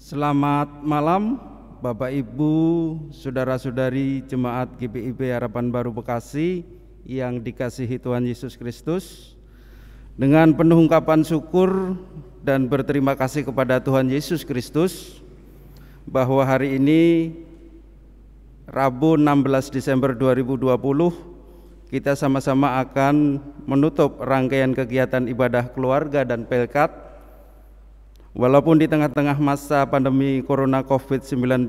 Selamat malam Bapak Ibu, Saudara-saudari Jemaat GPIB Harapan Baru Bekasi yang dikasihi Tuhan Yesus Kristus. Dengan penuh ungkapan syukur dan berterima kasih kepada Tuhan Yesus Kristus bahwa hari ini Rabu 16 Desember 2020 kita sama-sama akan menutup rangkaian kegiatan ibadah keluarga dan pelkat. Walaupun di tengah-tengah masa pandemi Corona COVID-19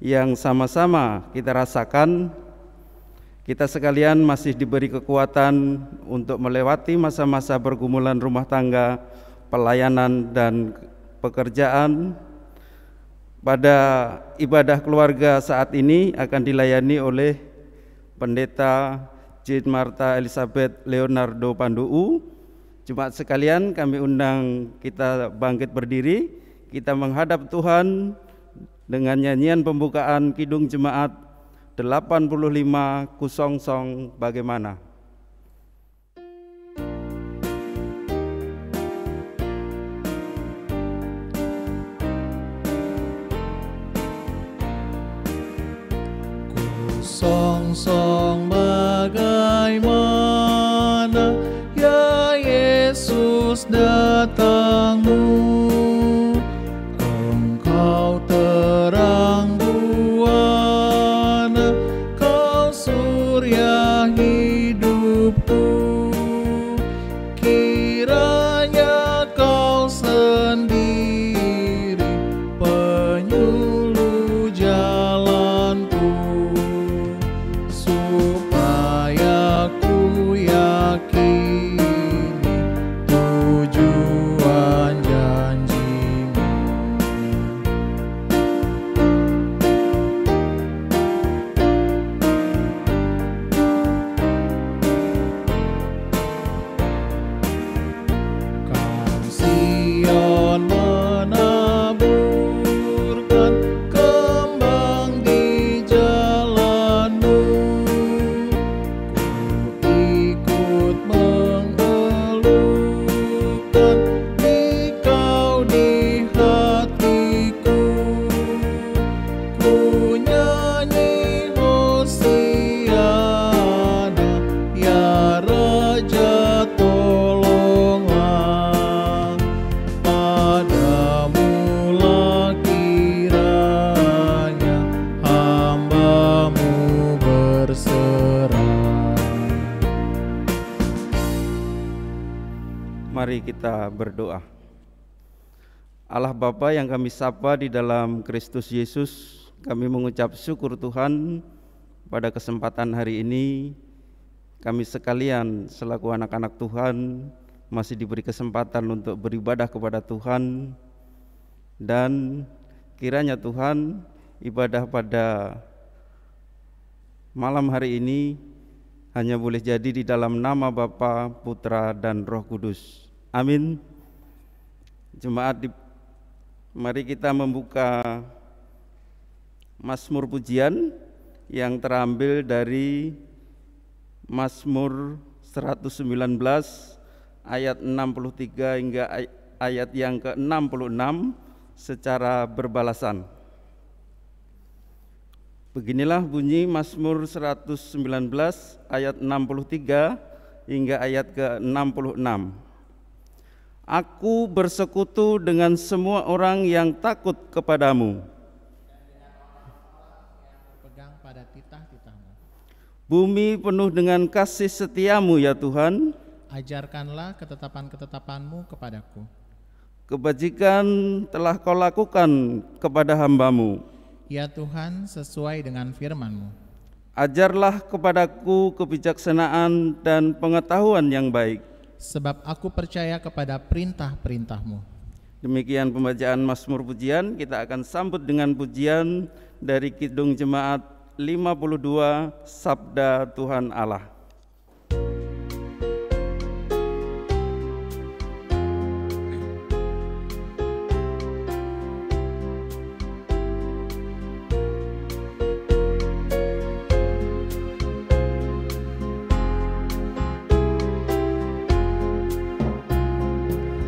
yang sama-sama kita rasakan, kita sekalian masih diberi kekuatan untuk melewati masa-masa pergumulan rumah tangga, pelayanan, dan pekerjaan. Pada ibadah keluarga saat ini akan dilayani oleh Pendeta Jane Martha Elizabeth Leonardo Panduu. Jemaat sekalian, kami undang kita bangkit berdiri, kita menghadap Tuhan dengan nyanyian pembukaan Kidung Jemaat 8500 bagaimana? Song bagaimana ya Yesus datangmu, Engkau terang buana, Kau surya hidupku, kiranya Kau sendiri penyuluh jalanku, supaya ku yakini tujuan janji-Mu. Kau Sion menaburkan kembang di jalan-Mu, ikut mengeluhkan Engkau di hatiku, ku nyanyi Hosiana, ya Raja tolonglah, padamu-lah kiranya hamba-Mu berserah. Mari kita berdoa. Allah Bapa yang kami sapa di dalam Kristus Yesus, kami mengucap syukur Tuhan pada kesempatan hari ini. Kami sekalian selaku anak-anak Tuhan masih diberi kesempatan untuk beribadah kepada Tuhan, dan kiranya Tuhan ibadah pada malam hari ini hanya boleh jadi di dalam nama Bapa, Putra, dan Roh Kudus. Amin. Jemaat, mari kita membuka Mazmur pujian yang terambil dari Mazmur 119 ayat 63 hingga ayat yang ke-66 secara berbalasan. Beginilah bunyi Mazmur 119 ayat 63 hingga ayat ke-66. Aku bersekutu dengan semua orang yang takut kepadamu. Pegang pada titah-titah-Mu. Bumi penuh dengan kasih setiamu ya Tuhan. Ajarkanlah ketetapan-ketetapan-Mu kepadaku. Kebajikan telah Kau lakukan kepada hamba-Mu. Ya Tuhan, sesuai dengan firman-Mu. Ajarlah kepadaku kebijaksanaan dan pengetahuan yang baik. Sebab aku percaya kepada perintah-perintah-Mu. Demikian pembacaan Mazmur pujian. Kita akan sambut dengan pujian dari Kidung Jemaat 52 Sabda Tuhan Allah.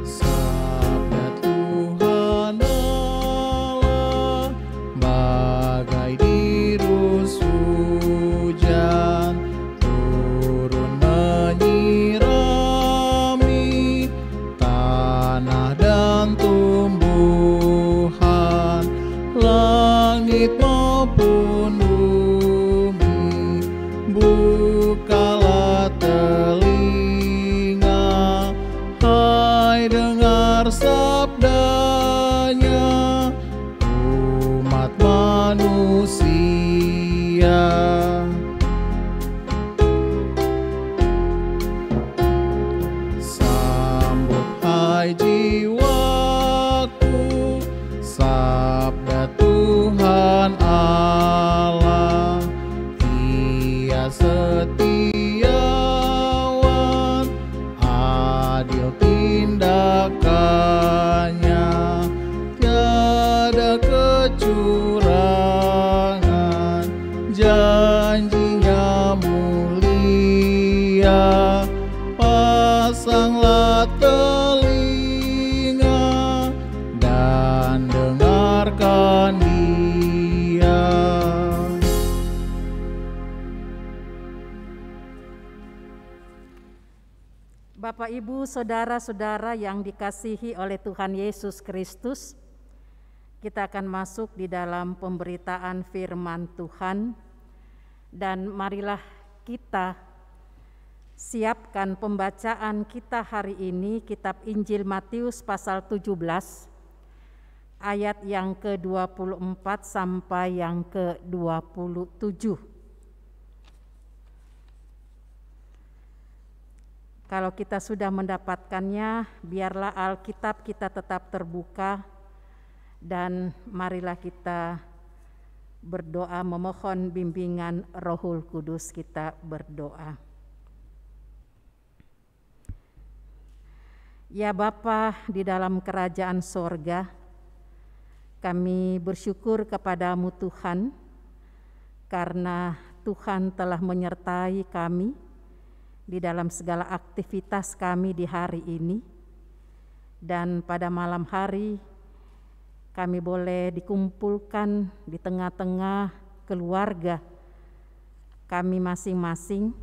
Sabda Tuhan mulia. Sambut hai jiwaku sabda Tuhan Allah, Ia setiawan, adil tindakannya, tiada kecurangan, janjinya mulia. Pasanglah telinga dan dengarkan Dia. Bapak, Ibu, saudara-saudara yang dikasihi oleh Tuhan Yesus Kristus, kita akan masuk di dalam pemberitaan firman Tuhan, dan marilah kita siapkan pembacaan kita hari ini, kitab Injil Matius pasal 17, ayat yang ke-24 sampai yang ke-27. Kalau kita sudah mendapatkannya, biarlah Alkitab kita tetap terbuka, dan marilah kita berdoa memohon bimbingan Rohul Kudus. Kita berdoa. Ya Bapa di dalam kerajaan sorga, kami bersyukur kepadamu Tuhan, karena Tuhan telah menyertai kami di dalam segala aktivitas kami di hari ini. Dan pada malam hari kami boleh dikumpulkan di tengah-tengah keluarga kami masing-masing.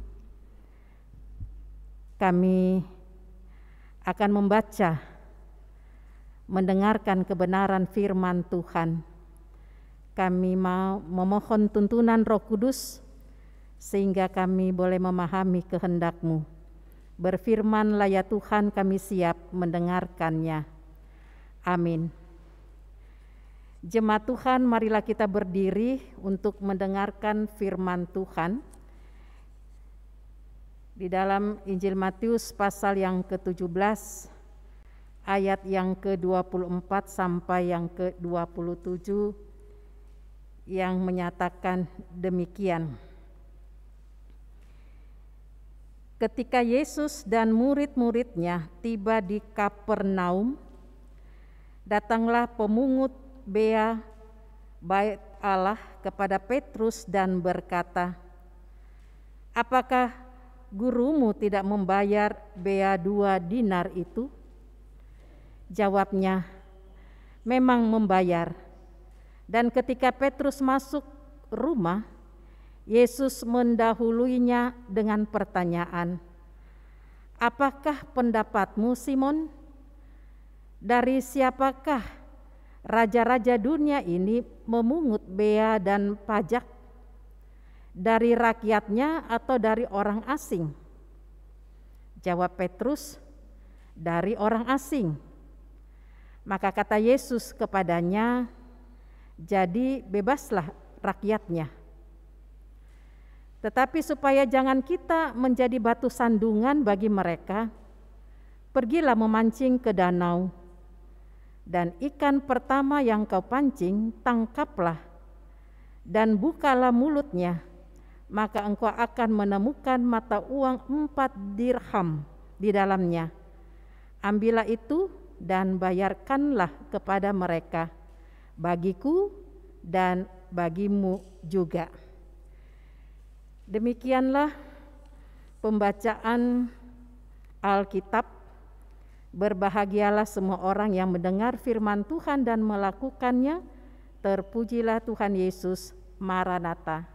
Kami akan membaca, mendengarkan kebenaran firman Tuhan. Kami mau memohon tuntunan Roh Kudus sehingga kami boleh memahami kehendak-Mu. Berfirman-Lah ya Tuhan, kami siap mendengarkannya. Amin. Jemaat Tuhan, marilah kita berdiri untuk mendengarkan firman Tuhan. Di dalam Injil Matius pasal yang ke-17, ayat yang ke-24 sampai yang ke-27, yang menyatakan demikian. Ketika Yesus dan murid-muridnya tiba di Kapernaum, datanglah pemungut bea bait Allah kepada Petrus dan berkata, "Apakah gurumu tidak membayar bea 2 dinar itu?" Jawabnya, "Memang membayar." Dan ketika Petrus masuk rumah, Yesus mendahuluinya dengan pertanyaan, "Apakah pendapatmu, Simon? Dari siapakah raja-raja dunia ini memungut bea dan pajak? Dari rakyatnya atau dari orang asing?" Jawab Petrus, "Dari orang asing." Maka kata Yesus kepadanya, "Jadi bebaslah rakyatnya. Tetapi supaya jangan kita menjadi batu sandungan bagi mereka, pergilah memancing ke danau, dan ikan pertama yang kau pancing tangkaplah, dan bukalah mulutnya, maka engkau akan menemukan mata uang 4 dirham di dalamnya. Ambillah itu dan bayarkanlah kepada mereka, bagiku dan bagimu juga." Demikianlah pembacaan Alkitab. Berbahagialah semua orang yang mendengar firman Tuhan dan melakukannya. Terpujilah Tuhan Yesus. Maranatha.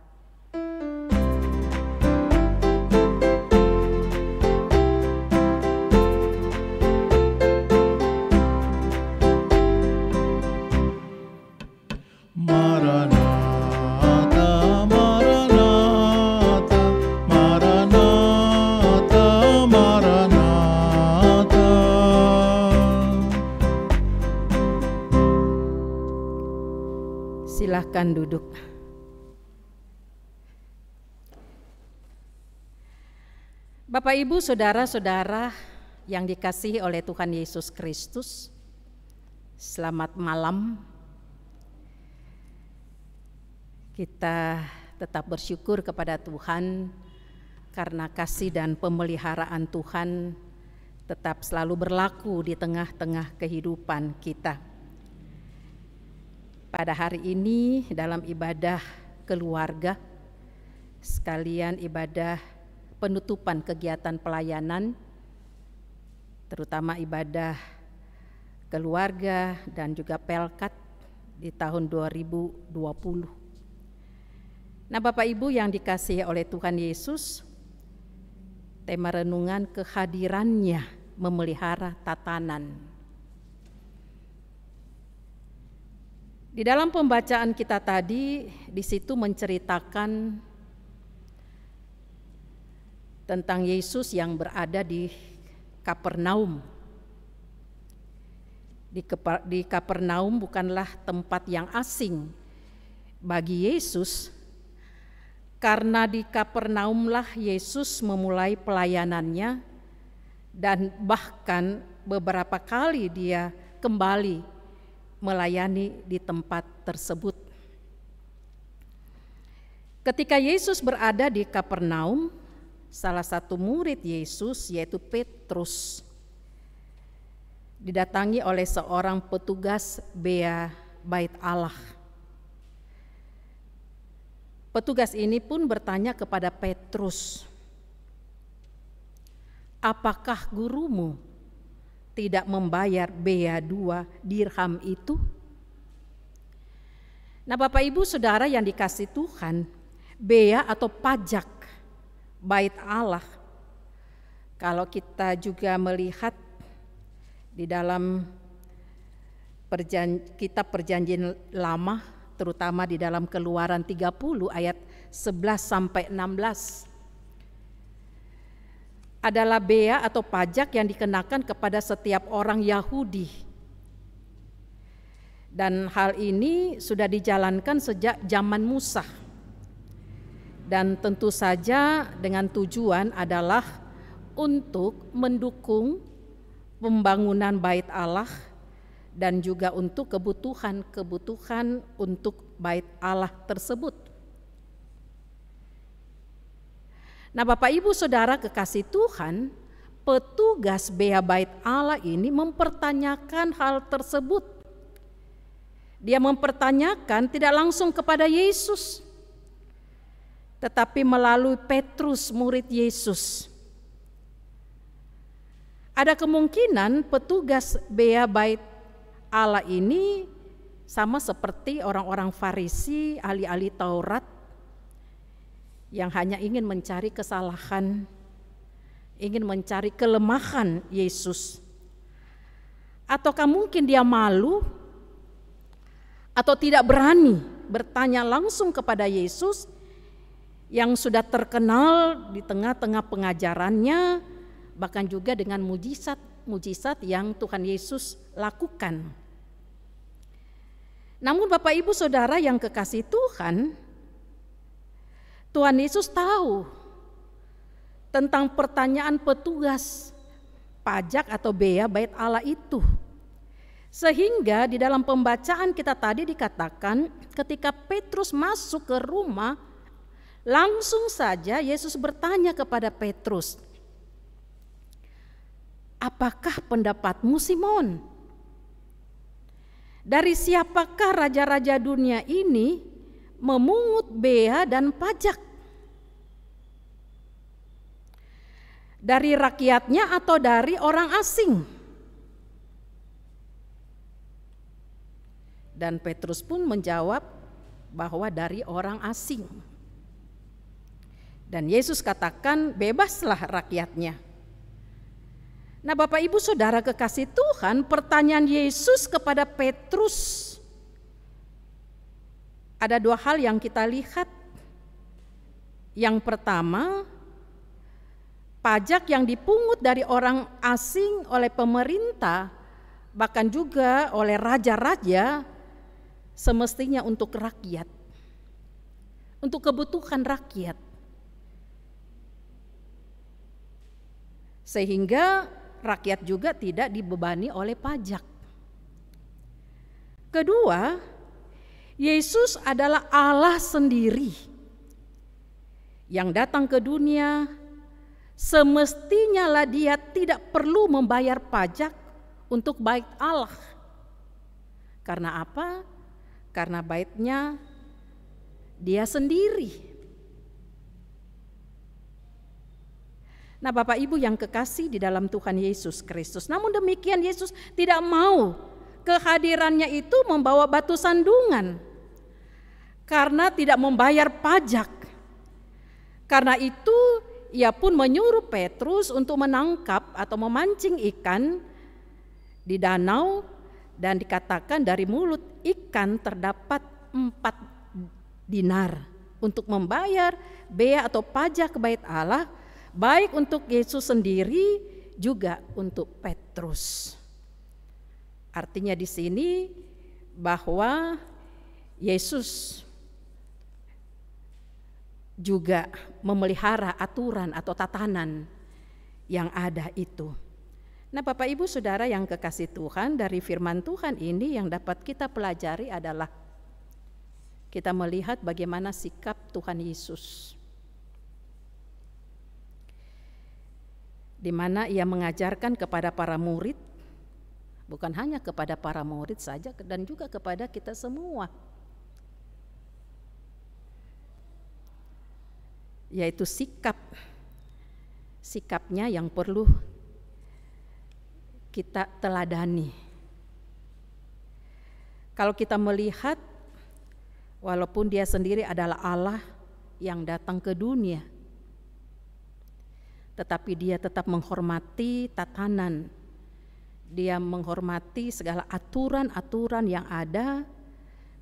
Silahkan duduk. Bapak, Ibu, saudara-saudara yang dikasihi oleh Tuhan Yesus Kristus, selamat malam. Kita tetap bersyukur kepada Tuhan karena kasih dan pemeliharaan Tuhan tetap selalu berlaku di tengah-tengah kehidupan kita. Pada hari ini dalam ibadah keluarga, sekalian ibadah penutupan kegiatan pelayanan, terutama ibadah keluarga dan juga Pelkat di tahun 2020. Nah, Bapak Ibu yang dikasihi oleh Tuhan Yesus, tema renungan kehadirannya memelihara tatanan. Di dalam pembacaan kita tadi, di situ menceritakan tentang Yesus yang berada di Kapernaum. Di Kapernaum bukanlah tempat yang asing bagi Yesus, karena di Kapernaumlah Yesus memulai pelayanannya dan bahkan beberapa kali dia kembali melayani di tempat tersebut. Ketika Yesus berada di Kapernaum, salah satu murid Yesus yaitu Petrus didatangi oleh seorang petugas bea Bait Allah. Petugas ini pun bertanya kepada Petrus, "Apakah gurumu tidak membayar bea 2 dirham itu?" Nah, Bapak Ibu Saudara yang dikasihi Tuhan, bea atau pajak Bait Allah, kalau kita juga melihat di dalam kitab Perjanjian Lama, terutama di dalam Keluaran 30 ayat 11 sampai 16, adalah bea atau pajak yang dikenakan kepada setiap orang Yahudi. Dan hal ini sudah dijalankan sejak zaman Musa. Dan tentu saja dengan tujuan adalah untuk mendukung pembangunan Bait Allah dan juga untuk kebutuhan untuk Bait Allah tersebut. Nah, Bapak Ibu Saudara kekasih Tuhan, petugas bea Bait Allah ini mempertanyakan hal tersebut. Dia mempertanyakan tidak langsung kepada Yesus, tetapi melalui Petrus, murid Yesus. Ada kemungkinan petugas bea Bait Allah ini sama seperti orang-orang Farisi, ahli-ahli Taurat, yang hanya ingin mencari kesalahan, ingin mencari kelemahan Yesus. Ataukah mungkin dia malu atau tidak berani bertanya langsung kepada Yesus yang sudah terkenal di tengah-tengah pengajarannya, bahkan juga dengan mujizat yang Tuhan Yesus lakukan. Namun Bapak Ibu Saudara yang kekasih Tuhan, Tuhan Yesus tahu tentang pertanyaan petugas pajak atau bea Bait Allah itu. Sehingga di dalam pembacaan kita tadi dikatakan ketika Petrus masuk ke rumah, langsung saja Yesus bertanya kepada Petrus, "Apakah pendapatmu, Simon? Dari siapakah raja-raja dunia ini memungut bea dan pajak? Dari rakyatnya atau dari orang asing?" Dan Petrus pun menjawab bahwa dari orang asing. Dan Yesus katakan, "Bebaslah rakyatnya." Nah, Bapak Ibu Saudara kekasih Tuhan, pertanyaan Yesus kepada Petrus, ada 2 hal yang kita lihat. Yang pertama, pajak yang dipungut dari orang asing oleh pemerintah, bahkan juga oleh raja-raja, semestinya untuk rakyat, untuk kebutuhan rakyat. sehingga rakyat juga tidak dibebani oleh pajak. Kedua, Yesus adalah Allah sendiri yang datang ke dunia. Semestinya lah dia tidak perlu membayar pajak untuk bait Allah. Karena apa? Karena baitnya dia sendiri. Nah, Bapak Ibu yang kekasih di dalam Tuhan Yesus Kristus, namun demikian Yesus tidak mau kehadirannya itu membawa batu sandungan karena tidak membayar pajak. Karena itu ia pun menyuruh Petrus untuk menangkap atau memancing ikan di danau, dan dikatakan dari mulut ikan terdapat 4 dinar untuk membayar bea atau pajak ke bait Allah, baik untuk Yesus sendiri juga untuk Petrus. Artinya di sini bahwa Yesus juga memelihara aturan atau tatanan yang ada itu. Nah, Bapak Ibu Saudara yang kekasih Tuhan, dari firman Tuhan ini yang dapat kita pelajari adalah kita melihat bagaimana sikap Tuhan Yesus, di mana ia mengajarkan kepada para murid, bukan hanya kepada para murid saja dan juga kepada kita semua, yaitu sikapnya yang perlu kita teladani. Kalau kita melihat, walaupun dia sendiri adalah Allah yang datang ke dunia, tetapi dia tetap menghormati tatanan, dia menghormati segala aturan-aturan yang ada,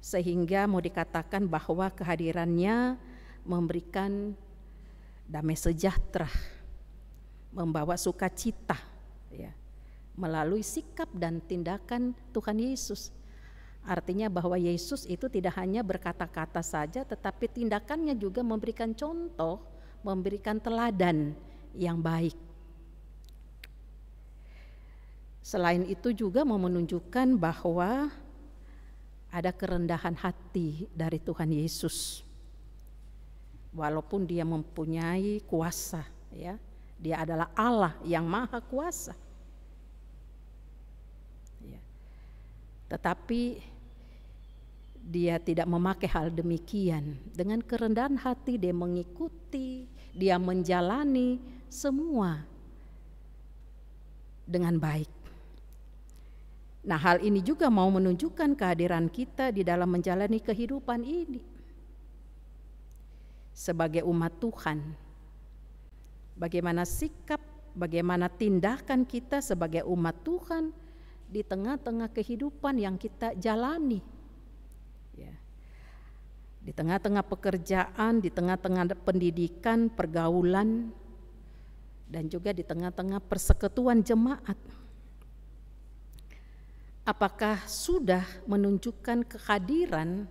sehingga mau dikatakan bahwa kehadirannya memberikan damai sejahtera, membawa sukacita, ya, melalui sikap dan tindakan Tuhan Yesus. Artinya bahwa Yesus itu tidak hanya berkata-kata saja, tetapi tindakannya juga memberikan contoh, memberikan teladan yang baik. Selain itu juga mau menunjukkan bahwa ada kerendahan hati dari Tuhan Yesus. Walaupun dia mempunyai kuasa, ya, dia adalah Allah yang maha kuasa, ya. Tetapi dia tidak memakai hal demikian. Dengan kerendahan hati dia mengikuti, dia menjalani semua dengan baik. Nah, hal ini juga mau menunjukkan kehadiran kita di dalam menjalani kehidupan ini sebagai umat Tuhan. Bagaimana sikap, bagaimana tindakan kita sebagai umat Tuhan di tengah-tengah kehidupan yang kita jalani, ya. Di tengah-tengah pekerjaan, di tengah-tengah pendidikan, pergaulan, dan juga di tengah-tengah persekutuan jemaat. Apakah sudah menunjukkan kehadiran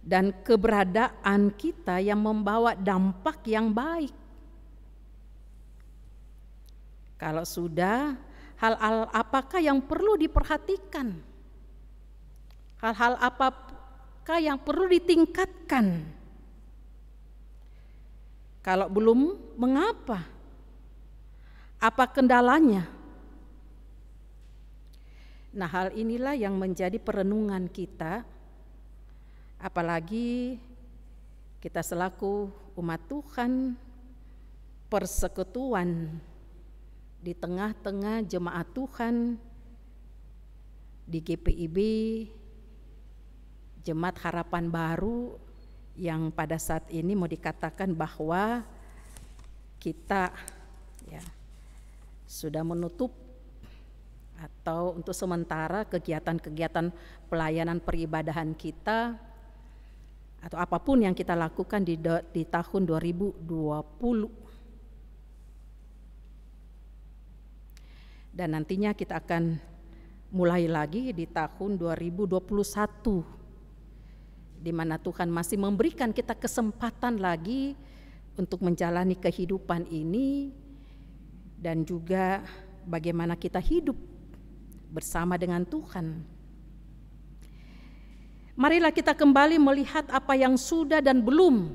dan keberadaan kita yang membawa dampak yang baik? Kalau sudah, hal-hal apakah yang perlu diperhatikan? Hal-hal apakah yang perlu ditingkatkan? Kalau belum, mengapa? Apa kendalanya? Nah, hal inilah yang menjadi perenungan kita, apalagi kita selaku umat Tuhan, persekutuan di tengah-tengah jemaat Tuhan di GPIB, Jemaat Harapan Baru, yang pada saat ini mau dikatakan bahwa kita, ya, sudah menutup atau untuk sementara kegiatan-kegiatan pelayanan peribadahan kita atau apapun yang kita lakukan di tahun 2020. Dan nantinya kita akan mulai lagi di tahun 2021, di mana Tuhan masih memberikan kita kesempatan lagi untuk menjalani kehidupan ini dan juga bagaimana kita hidup bersama dengan Tuhan. Marilah kita kembali melihat apa yang sudah dan belum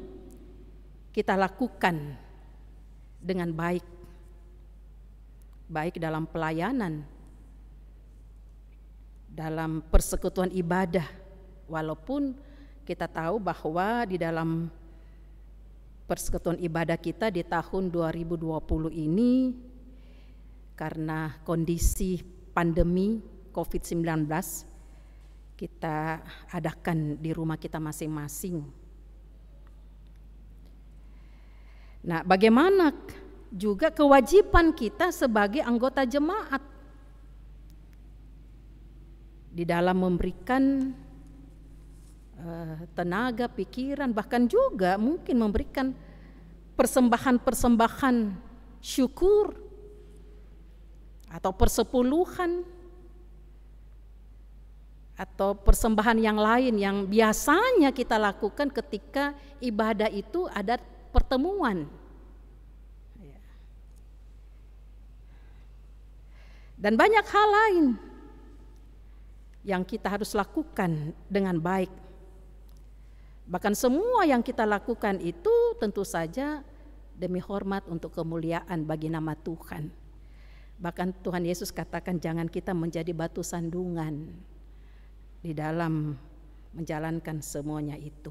kita lakukan dengan baik. Baik dalam pelayanan, dalam persekutuan ibadah. Walaupun kita tahu bahwa di dalam persekutuan ibadah kita di tahun 2020 ini, karena kondisi pandemi COVID-19, kita adakan di rumah kita masing-masing. Nah, bagaimana juga kewajiban kita sebagai anggota jemaat di dalam memberikan tenaga, pikiran, bahkan juga mungkin memberikan persembahan-persembahan syukur atau persepuluhan atau persembahan yang lain yang biasanya kita lakukan ketika ibadah itu ada pertemuan. Dan banyak hal lain yang kita harus lakukan dengan baik. Bahkan semua yang kita lakukan itu tentu saja demi hormat untuk kemuliaan bagi nama Tuhan. Bahkan Tuhan Yesus katakan jangan kita menjadi batu sandungan di dalam menjalankan semuanya itu.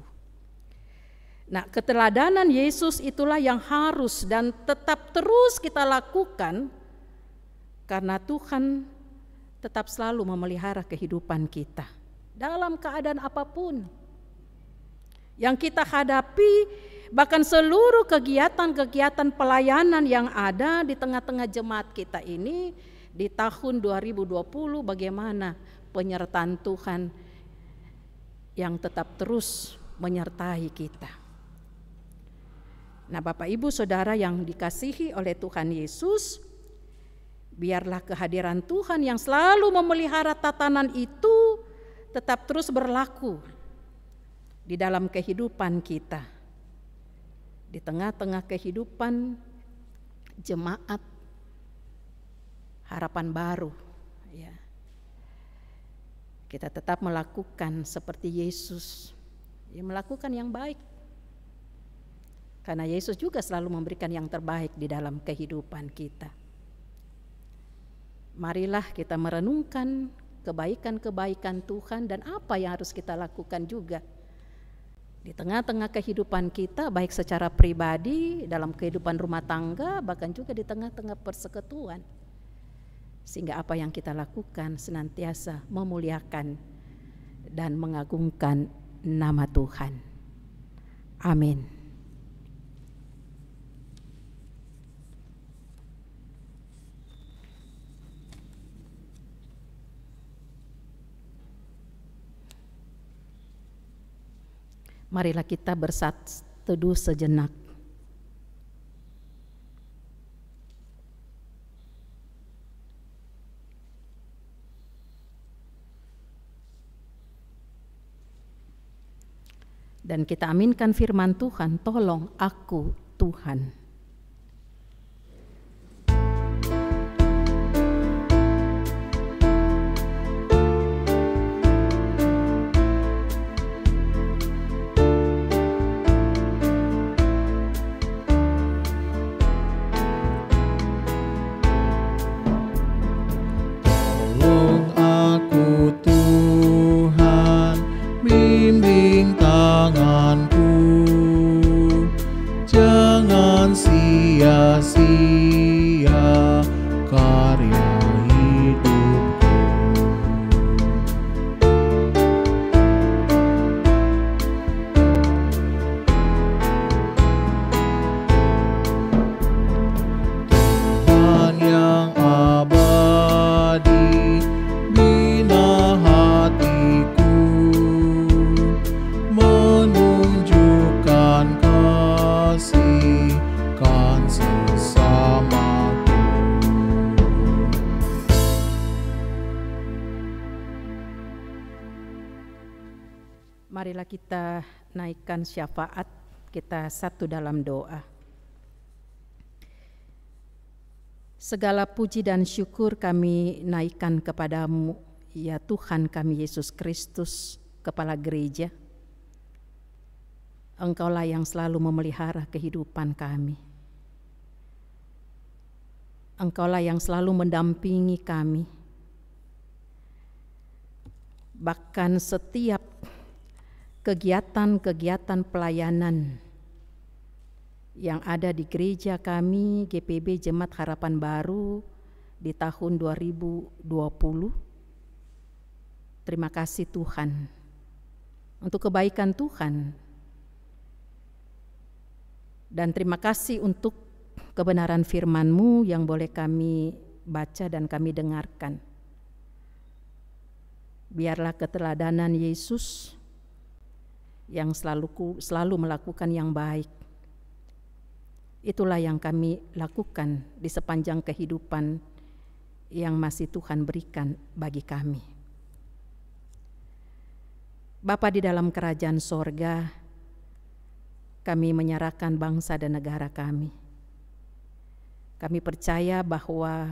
Nah, keteladanan Yesus itulah yang harus dan tetap terus kita lakukan, karena Tuhan tetap selalu memelihara kehidupan kita dalam keadaan apapun yang kita hadapi. Bahkan seluruh kegiatan-kegiatan pelayanan yang ada di tengah-tengah jemaat kita ini di tahun 2020, bagaimana penyertaan Tuhan yang tetap terus menyertai kita. Nah, Bapak Ibu Saudara yang dikasihi oleh Tuhan Yesus, biarlah kehadiran Tuhan yang selalu memelihara tatanan itu tetap terus berlaku di dalam kehidupan kita. Di tengah-tengah kehidupan jemaat harapan baru, ya. Kita tetap melakukan seperti Yesus, ya, melakukan yang baik. Karena Yesus juga selalu memberikan yang terbaik di dalam kehidupan kita. Marilah kita merenungkan kebaikan-kebaikan Tuhan dan apa yang harus kita lakukan juga di tengah-tengah kehidupan kita, baik secara pribadi, dalam kehidupan rumah tangga, bahkan juga di tengah-tengah persekutuan. Sehingga apa yang kita lakukan senantiasa memuliakan dan mengagungkan nama Tuhan. Amin. Marilah kita berteduh sejenak. Dan kita aminkan firman Tuhan, tolong aku Tuhan. sia-sia karya hidupku. Tuhan yang abadi, bina hatiku, menunjukkan kasih kan sesamaku. Marilah kita naikkan syafaat kita satu dalam doa. Segala puji dan syukur kami naikkan kepadamu, ya Tuhan kami Yesus Kristus, Kepala Gereja. Engkaulah yang selalu memelihara kehidupan kami. Engkaulah yang selalu mendampingi kami. Bahkan setiap kegiatan-kegiatan pelayanan yang ada di gereja kami, GPIB Jemaat Harapan Baru di tahun 2020. Terima kasih Tuhan untuk kebaikan Tuhan. Dan terima kasih untuk kebenaran firman-Mu yang boleh kami baca dan kami dengarkan. Biarlah keteladanan Yesus yang selalu melakukan yang baik. Itulah yang kami lakukan di sepanjang kehidupan yang masih Tuhan berikan bagi kami. Bapa di dalam kerajaan sorga, kami menyerahkan bangsa dan negara kami. Kami percaya bahwa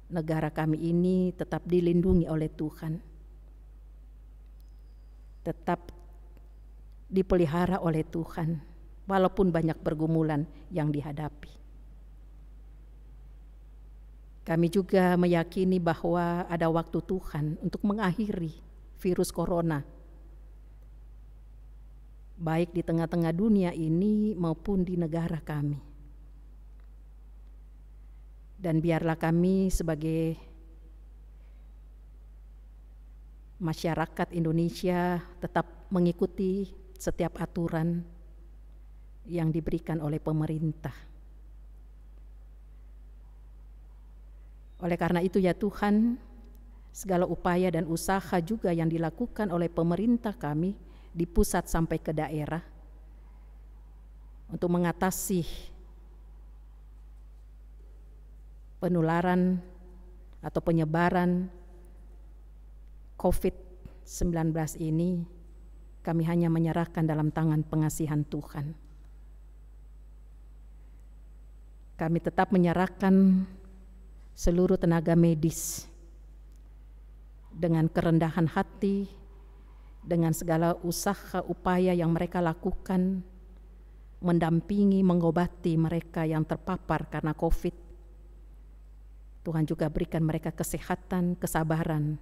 negara kami ini tetap dilindungi oleh Tuhan, tetap dipelihara oleh Tuhan, walaupun banyak pergumulan yang dihadapi. Kami juga meyakini bahwa ada waktu Tuhan untuk mengakhiri virus corona, baik di tengah-tengah dunia ini maupun di negara kami. Dan biarlah kami sebagai masyarakat Indonesia tetap mengikuti setiap aturan yang diberikan oleh pemerintah. Oleh karena itu ya Tuhan, segala upaya dan usaha juga yang dilakukan oleh pemerintah kami di pusat sampai ke daerah untuk mengatasi penularan atau penyebaran COVID-19 ini, kami hanya menyerahkan dalam tangan pengasihan Tuhan. Kami tetap menyerahkan seluruh tenaga medis dengan kerendahan hati, dengan segala usaha upaya yang mereka lakukan, mendampingi, mengobati mereka yang terpapar karena COVID. Tuhan juga berikan mereka kesehatan, kesabaran,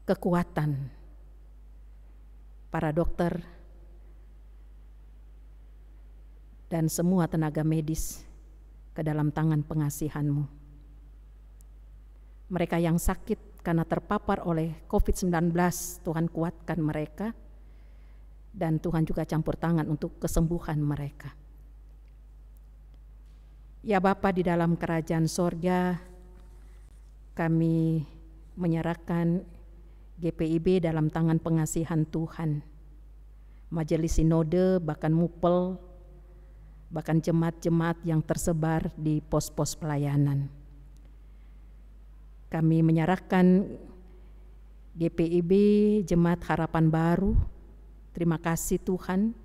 kekuatan. Para dokter dan semua tenaga medis ke dalam tangan pengasihan-Mu. Mereka yang sakit karena terpapar oleh COVID-19, Tuhan kuatkan mereka, dan Tuhan juga campur tangan untuk kesembuhan mereka. Ya Bapa di dalam kerajaan sorga, kami menyerahkan GPIB dalam tangan pengasihan Tuhan. Majelis Sinode, bahkan MUPEL, bahkan jemaat-jemaat yang tersebar di pos-pos pelayanan. Kami menyerahkan GPIB Jemaat Harapan Baru. Terima kasih Tuhan,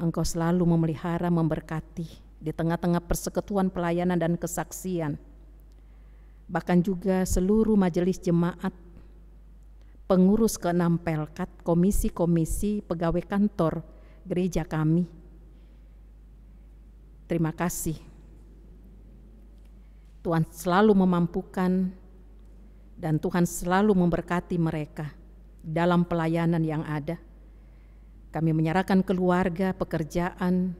Engkau selalu memelihara, memberkati di tengah-tengah persekutuan pelayanan dan kesaksian. Bahkan juga seluruh majelis jemaat, pengurus ke-6 Pelkat, komisi-komisi, pegawai kantor gereja kami. Terima kasih. Tuhan selalu memampukan dan Tuhan selalu memberkati mereka dalam pelayanan yang ada. Kami menyerahkan keluarga, pekerjaan,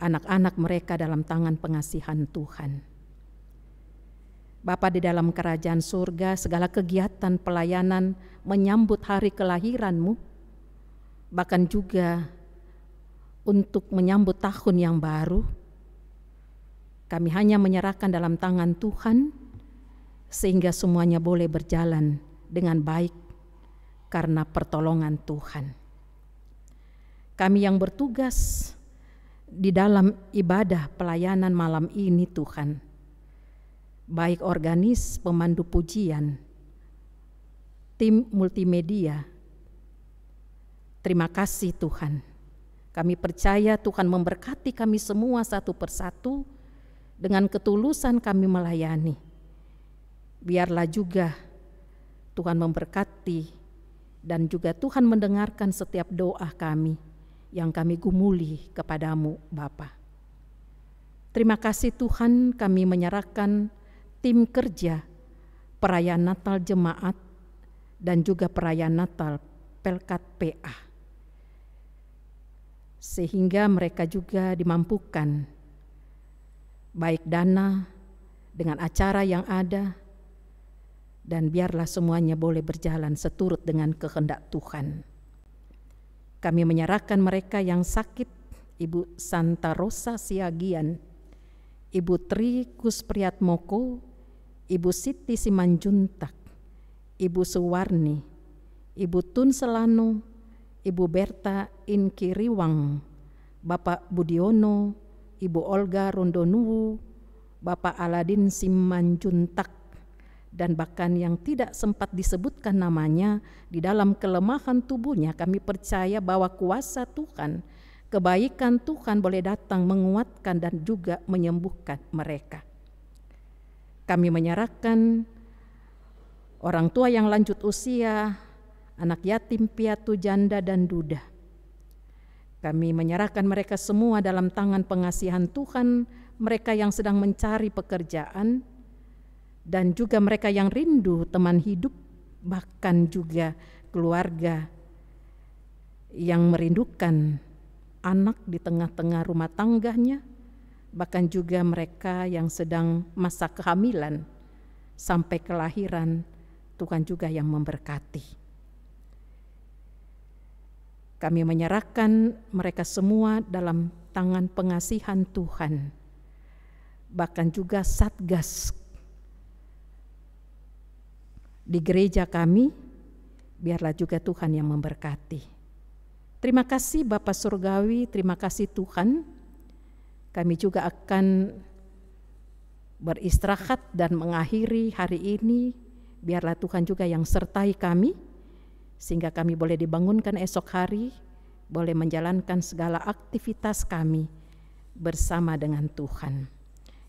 anak-anak mereka dalam tangan pengasihan Tuhan. Bapa di dalam kerajaan surga, segala kegiatan pelayanan menyambut hari kelahiran-Mu, bahkan juga untuk menyambut tahun yang baru, kami hanya menyerahkan dalam tangan Tuhan, sehingga semuanya boleh berjalan dengan baik karena pertolongan Tuhan. Kami yang bertugas di dalam ibadah pelayanan malam ini Tuhan, baik organis, pemandu pujian, tim multimedia, terima kasih Tuhan, Kami percaya Tuhan memberkati kami semua satu persatu, dengan ketulusan kami melayani. Biarlah juga Tuhan memberkati dan juga Tuhan mendengarkan setiap doa kami yang kami gumuli kepadamu Bapa. Terima kasih Tuhan, kami menyerahkan tim kerja perayaan Natal Jemaat dan juga perayaan Natal Pelkat PA, sehingga mereka juga dimampukan baik dana dengan acara yang ada, dan biarlah semuanya boleh berjalan seturut dengan kehendak Tuhan. Kami menyerahkan mereka yang sakit, Ibu Santa Rosa Siagian, Ibu Tri Kuspriyatmoko, Ibu Siti Simanjuntak, Ibu Suwarni, Ibu Tun Selano, Ibu Berta Inkiriwang, Bapak Budiono, Ibu Olga Rondonuwu, Bapak Aladin Simanjuntak, dan bahkan yang tidak sempat disebutkan namanya, di dalam kelemahan tubuhnya kami percaya bahwa kuasa Tuhan, kebaikan Tuhan boleh datang menguatkan dan juga menyembuhkan mereka. Kami menyerahkan orang tua yang lanjut usia, anak yatim, piatu, janda, dan duda. Kami menyerahkan mereka semua dalam tangan pengasihan Tuhan, mereka yang sedang mencari pekerjaan, dan juga mereka yang rindu teman hidup, bahkan juga keluarga yang merindukan anak di tengah-tengah rumah tangganya, bahkan juga mereka yang sedang masa kehamilan sampai kelahiran, Tuhan juga yang memberkati. Kami menyerahkan mereka semua dalam tangan pengasihan Tuhan, bahkan juga Satgas di gereja kami, biarlah juga Tuhan yang memberkati. Terima kasih Bapa Surgawi, terima kasih Tuhan. Kami juga akan beristirahat dan mengakhiri hari ini. Biarlah Tuhan juga yang sertai kami, sehingga kami boleh dibangunkan esok hari, boleh menjalankan segala aktivitas kami bersama dengan Tuhan.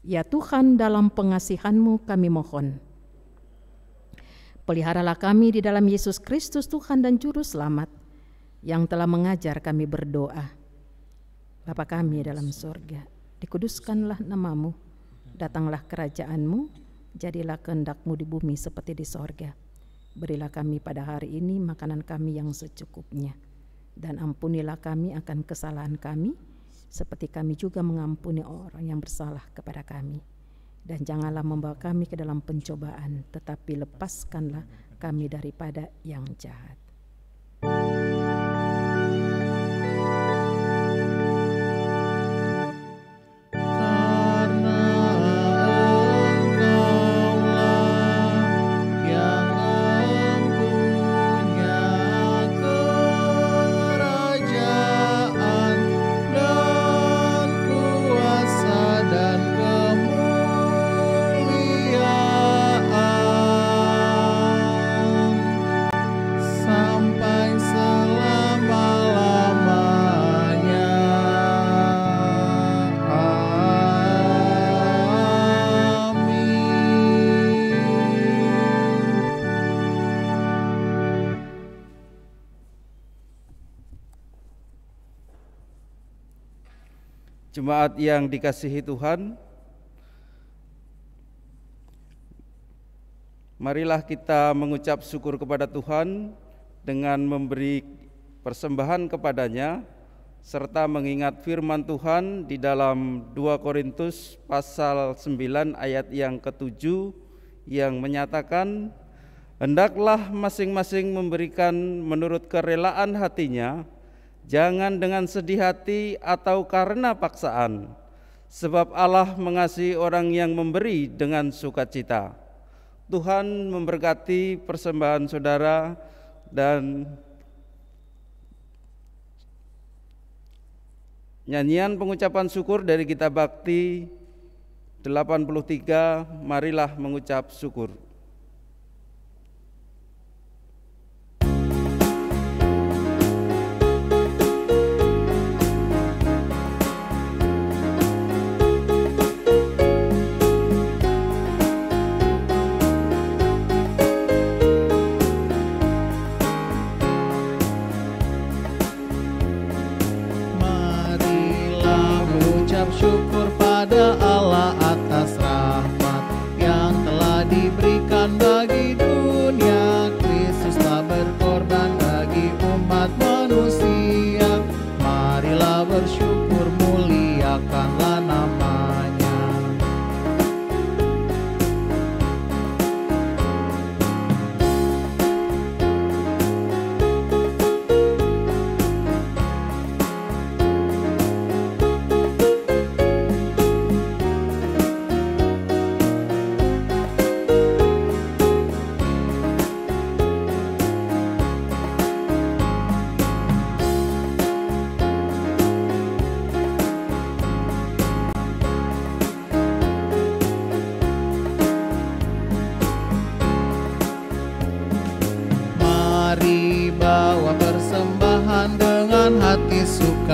Ya Tuhan, dalam pengasihan-Mu kami mohon, peliharalah kami di dalam Yesus Kristus Tuhan dan Juru Selamat, yang telah mengajar kami berdoa. Bapa kami dalam sorga, dikuduskanlah namamu, datanglah kerajaan-Mu, jadilah kehendak-Mu di bumi seperti di sorga. Berilah kami pada hari ini makanan kami yang secukupnya, dan ampunilah kami akan kesalahan kami, seperti kami juga mengampuni orang yang bersalah kepada kami. Dan janganlah membawa kami ke dalam pencobaan, tetapi lepaskanlah kami daripada yang jahat. Jemaat yang dikasihi Tuhan, marilah kita mengucap syukur kepada Tuhan dengan memberi persembahan kepadanya, serta mengingat firman Tuhan di dalam 2 Korintus pasal 9 ayat yang ke-7 yang menyatakan, hendaklah masing-masing memberikan menurut kerelaan hatinya, jangan dengan sedih hati atau karena paksaan, sebab Allah mengasihi orang yang memberi dengan sukacita. Tuhan memberkati persembahan saudara, dan nyanyian pengucapan syukur dari Kitab Bakti 83, marilah mengucap syukur.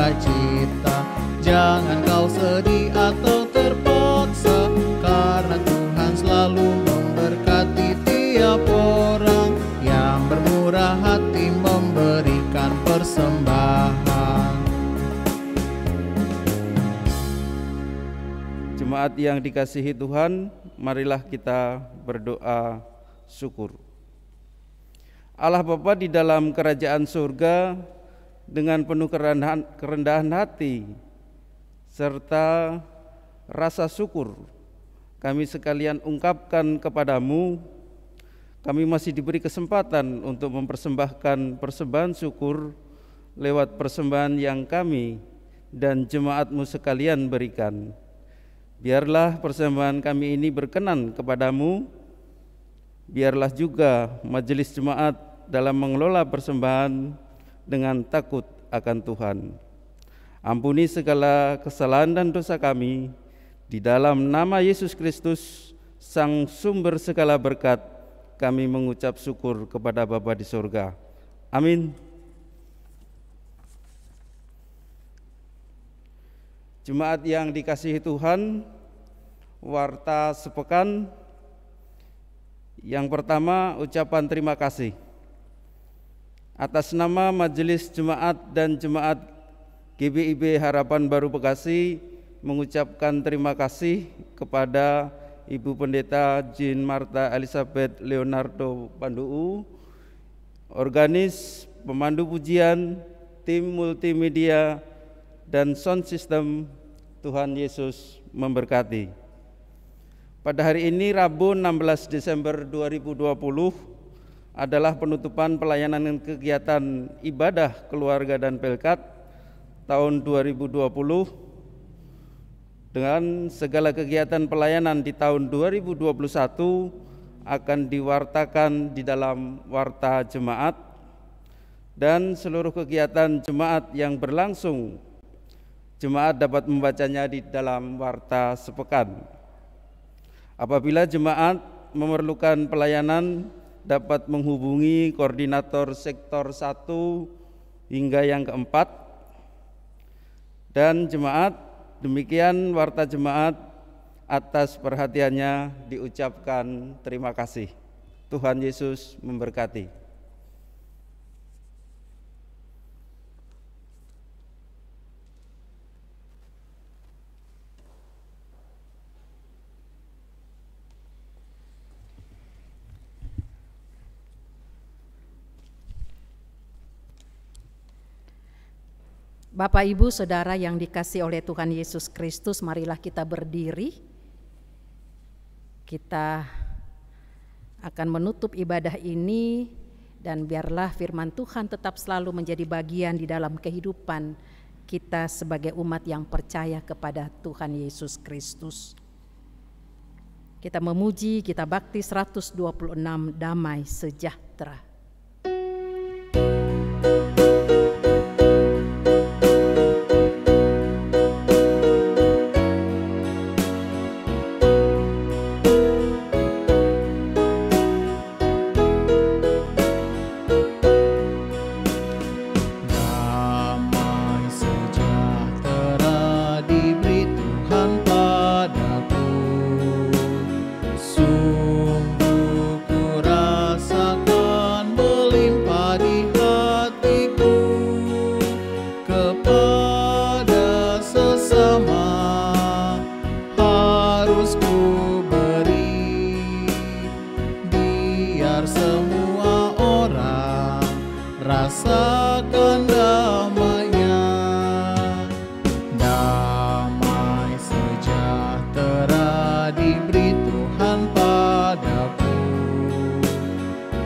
sukacita. Jangan kau sedih atau terpaksa, karena Tuhan selalu memberkati tiap orang yang bermurah hati memberikan persembahan. Jemaat yang dikasihi Tuhan, marilah kita berdoa syukur. Allah Bapa di dalam kerajaan surga, dengan penuh kerendahan hati serta rasa syukur kami sekalian ungkapkan kepadamu. Kami masih diberi kesempatan untuk mempersembahkan persembahan syukur lewat persembahan yang kami dan jemaatmu sekalian berikan. Biarlah persembahan kami ini berkenan kepadamu. Biarlah juga majelis jemaat dalam mengelola persembahan dengan takut akan Tuhan. Ampuni segala kesalahan dan dosa kami. Di dalam nama Yesus Kristus, Sang Sumber segala berkat, kami mengucap syukur kepada Bapa di surga. Amin. Jemaat yang dikasihi Tuhan, warta sepekan. Yang pertama, ucapan terima kasih. Atas nama Majelis Jemaat dan Jemaat GBIB Harapan Baru Bekasi, mengucapkan terima kasih kepada Ibu Pendeta Jean Martha Elizabeth Leonardo Panduu, organis, pemandu pujian, tim multimedia, dan sound system. Tuhan Yesus memberkati. Pada hari ini Rabu 16 Desember 2020 adalah penutupan pelayanan dan kegiatan ibadah keluarga dan pelkat tahun 2020. Dengan segala kegiatan pelayanan di tahun 2021 akan diwartakan di dalam warta jemaat, dan seluruh kegiatan jemaat yang berlangsung jemaat dapat membacanya di dalam warta sepekan. Apabila jemaat memerlukan pelayanan, dapat menghubungi koordinator sektor 1 hingga yang keempat. Dan jemaat, demikian warta jemaat. Atas perhatiannya diucapkan terima kasih. Tuhan Yesus memberkati. Bapak, Ibu, Saudara yang dikasihi oleh Tuhan Yesus Kristus, marilah kita berdiri. Kita akan menutup ibadah ini, dan biarlah firman Tuhan tetap selalu menjadi bagian di dalam kehidupan kita sebagai umat yang percaya kepada Tuhan Yesus Kristus. Kita memuji, kita bakti 126 Damai Sejahtera. Rasakan damainya, damai sejahtera diberi Tuhan padaku.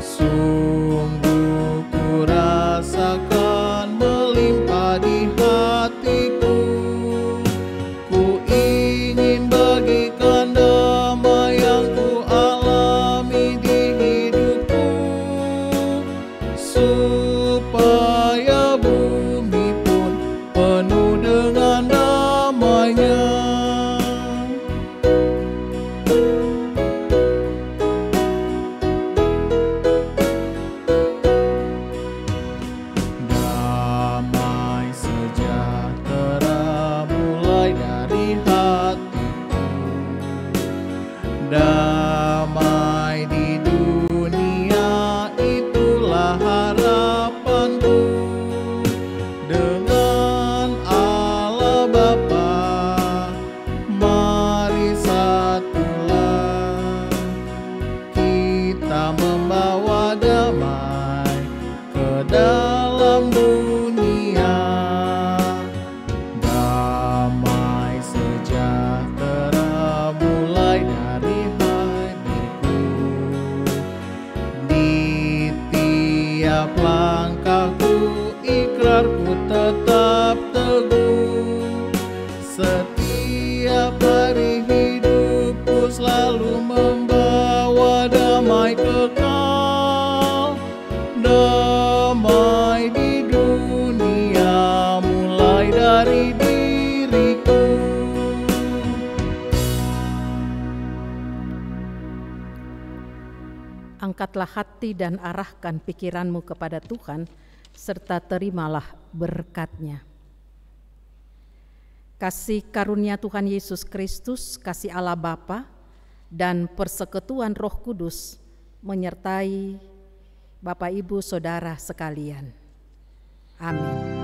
Sungguh ku rasakan melimpah di hatiku. Ku ingin bagikan damai yang ku alami di hidupku, supaya bumi pun penuh dengan damai-Nya. Damai sejahtera tetap teguh. Setiap hari hidupku selalu membawa damai kekal, damai di dunia mulai dari diriku. Angkatlah hati dan arahkan pikiranmu kepada Tuhan, serta terimalah berkat-Nya. Kasih karunia Tuhan Yesus Kristus, kasih Allah Bapa, dan persekutuan Roh Kudus menyertai Bapak Ibu Saudara sekalian. Amin.